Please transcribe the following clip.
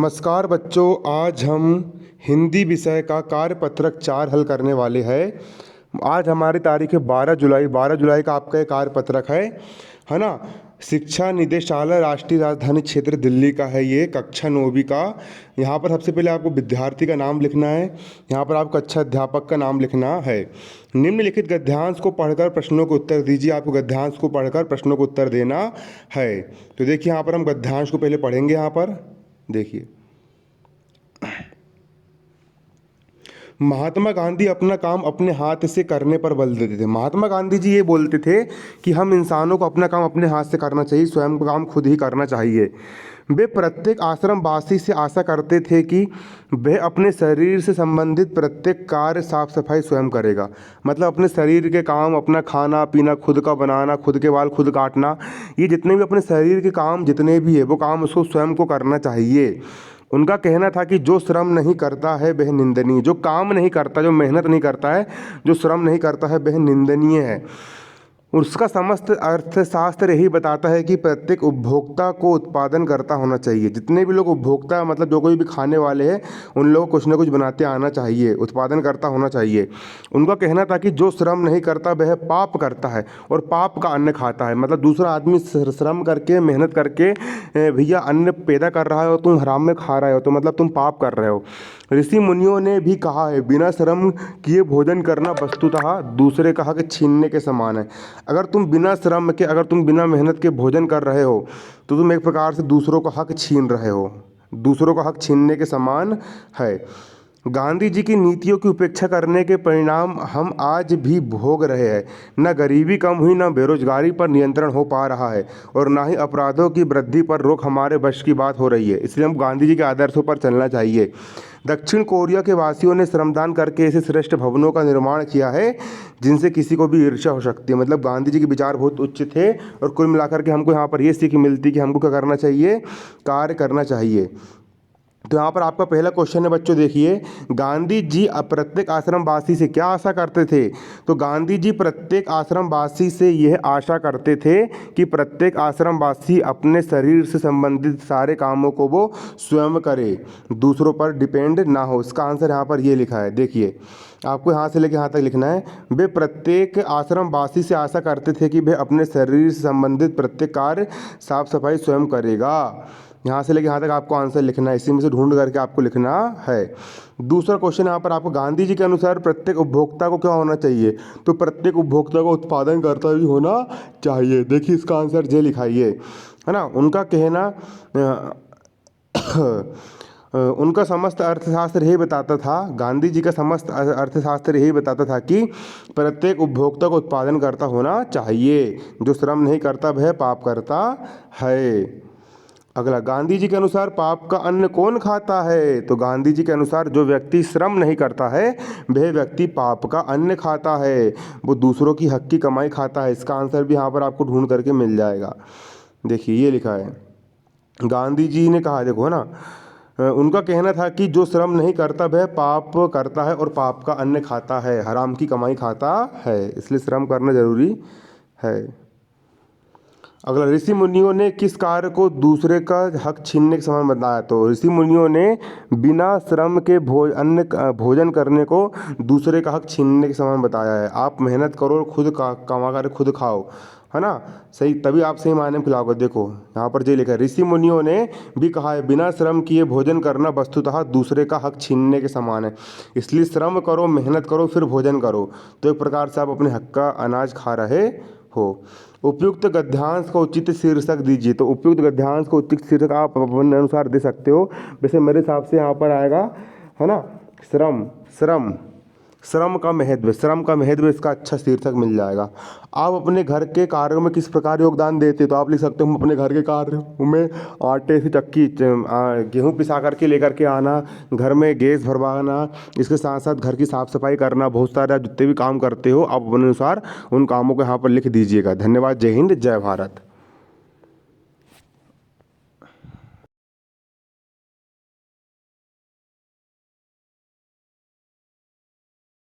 नमस्कार बच्चों, आज हम हिंदी विषय का कार्यपत्रक 4 हल करने वाले हैं। आज हमारी तारीख है 12 जुलाई। 12 जुलाई का आपका ये कार्यपत्रक है ना। शिक्षा निदेशालय, राष्ट्रीय राजधानी क्षेत्र दिल्ली का है ये, कक्षा 9वीं का। यहाँ पर सबसे पहले आपको विद्यार्थी का नाम लिखना है। यहाँ पर आपको कक्षा अध्यापक का नाम लिखना है। निम्नलिखित गद्यांश को पढ़कर प्रश्नों को उत्तर दीजिए। आपको गद्यांश को पढ़कर प्रश्नों को उत्तर देना है। तो देखिए, यहाँ पर हम गद्यांश को पहले पढ़ेंगे। यहाँ पर देखिए, महात्मा गांधी अपना काम अपने हाथ से करने पर बल देते थे। महात्मा गांधी जी ये बोलते थे कि हम इंसानों को अपना काम अपने हाथ से करना चाहिए, स्वयं का काम खुद ही करना चाहिए। वे प्रत्येक आश्रमवासी से आशा करते थे कि वह अपने शरीर से संबंधित प्रत्येक कार्य साफ सफाई स्वयं करेगा। मतलब अपने शरीर के काम, अपना खाना पीना खुद का बनाना, खुद के बाल खुद काटना, ये जितने भी अपने शरीर के काम जितने भी है वो काम उसको स्वयं को करना चाहिए। उनका कहना था कि जो श्रम नहीं करता है वह निंदनीय, जो काम नहीं करता, जो मेहनत नहीं करता है, जो श्रम नहीं करता है वह निंदनीय है। उसका समस्त अर्थशास्त्र यही बताता है कि प्रत्येक उपभोक्ता को उत्पादन करता होना चाहिए। जितने भी लोग उपभोक्ता मतलब जो कोई भी खाने वाले हैं उन लोगों को कुछ ना कुछ बनाते आना चाहिए, उत्पादन करता होना चाहिए। उनका कहना था कि जो श्रम नहीं करता वह पाप करता है और पाप का अन्न खाता है। मतलब दूसरा आदमी श्रम करके मेहनत करके भैया अन्न पैदा कर रहा है और तुम हराम में खा रहे हो, तो मतलब तुम पाप कर रहे हो। ऋषि मुनियों ने भी कहा है, बिना श्रम किए भोजन करना वस्तुतः दूसरे का हक छीनने के समान है। अगर तुम बिना श्रम के, अगर तुम बिना मेहनत के भोजन कर रहे हो तो तुम एक प्रकार से दूसरों का हक छीन रहे हो, दूसरों का हक छीनने के समान है। गांधी जी की नीतियों की उपेक्षा करने के परिणाम हम आज भी भोग रहे हैं। न गरीबी कम हुई, न बेरोजगारी पर नियंत्रण हो पा रहा है और न ही अपराधों की वृद्धि पर रोक हमारे वश की बात हो रही है। इसलिए हम गांधी जी के आदर्शों पर चलना चाहिए। दक्षिण कोरिया के वासियों ने श्रमदान करके ऐसे श्रेष्ठ भवनों का निर्माण किया है जिनसे किसी को भी ईर्ष्या हो सकती है। मतलब गांधी जी के विचार बहुत उच्च थे और कुल मिलाकर के हमको यहाँ पर ये सीख मिलती कि हमको क्या करना चाहिए, कार्य करना चाहिए। तो यहाँ पर आपका पहला क्वेश्चन है बच्चों, देखिए, गांधी जी प्रत्येक आश्रमवासी से क्या आशा करते थे? तो गांधी जी प्रत्येक आश्रमवासी से यह आशा करते थे कि प्रत्येक आश्रमवासी अपने शरीर से संबंधित सारे कामों को वो स्वयं करे, दूसरों पर डिपेंड ना हो। इसका आंसर यहाँ पर ये लिखा है। देखिए, आपको यहाँ से लेकर यहाँ तक लिखना है। वे प्रत्येक आश्रमवासी से आशा करते थे कि वह अपने शरीर से संबंधित प्रत्येक कार्य साफ सफाई स्वयं करेगा। यहाँ से लेकर यहाँ तक आपको आंसर लिखना है, इसी में से ढूंढ करके आपको लिखना है। दूसरा क्वेश्चन यहाँ पर आपको, गांधी जी के अनुसार प्रत्येक उपभोक्ता को क्या होना चाहिए? तो प्रत्येक उपभोक्ता को उत्पादन करता भी होना चाहिए। देखिए, इसका आंसर जे लिखाइए, है ना। उनका कहना उनका समस्त अर्थशास्त्र यही बताता था, गांधी जी का समस्त अर्थशास्त्र यही बताता था कि प्रत्येक उपभोक्ता को उत्पादन करता होना चाहिए। जो श्रम नहीं करता वह पाप करता है। अगला, गांधी जी के अनुसार पाप का अन्न कौन खाता है? तो गांधी जी के अनुसार जो व्यक्ति श्रम नहीं करता है वह व्यक्ति पाप का अन्न खाता है, वो दूसरों की हक की कमाई खाता है। इसका आंसर भी यहाँ पर आपको ढूंढ करके मिल जाएगा। देखिए, ये लिखा है, गांधी जी ने कहा, देखो है ना, उनका कहना था कि जो श्रम नहीं करता वह पाप करता है और पाप का अन्न खाता है, हराम की कमाई खाता है, इसलिए श्रम करना जरूरी है। अगला, ऋषि मुनियों ने किस कार्य को दूसरे का हक छीनने के समान बताया? तो ऋषि मुनियों ने बिना श्रम के भोजन करने को दूसरे का हक छीनने के समान बताया है। आप मेहनत करो, खुद कमा कर खुद खाओ, है ना, सही, तभी आप सही मायने में खिलाओगे। देखो यहाँ पर जो लिखा है, ऋषि मुनियों ने भी कहा है बिना श्रम किए भोजन करना वस्तुतः दूसरे का हक छीनने के समान है। इसलिए श्रम करो, मेहनत करो, फिर भोजन करो, तो एक प्रकार से आप अपने हक का अनाज खा रहे हो। उपयुक्त गद्यांश का उचित शीर्षक दीजिए। तो उपयुक्त गद्यांश को उचित शीर्षक आप अपने अनुसार दे सकते हो। वैसे मेरे हिसाब से यहाँ पर आएगा, है ना, श्रम श्रम श्रम का महत्व, श्रम का महत्व, इसका अच्छा शीर्षक मिल जाएगा। आप अपने घर के कार्यों में किस प्रकार योगदान देते? तो आप लिख सकते हो, हम अपने घर के कार्यों में आटे से चक्की गेहूँ पिसा करके लेकर के आना, घर में गैस भरवाना, इसके साथ साथ घर की साफ़ सफाई करना, बहुत सारे जितने भी काम करते हो आप अपने अनुसार उन कामों को यहाँ पर लिख दीजिएगा। धन्यवाद। जय हिंद, जय भारत।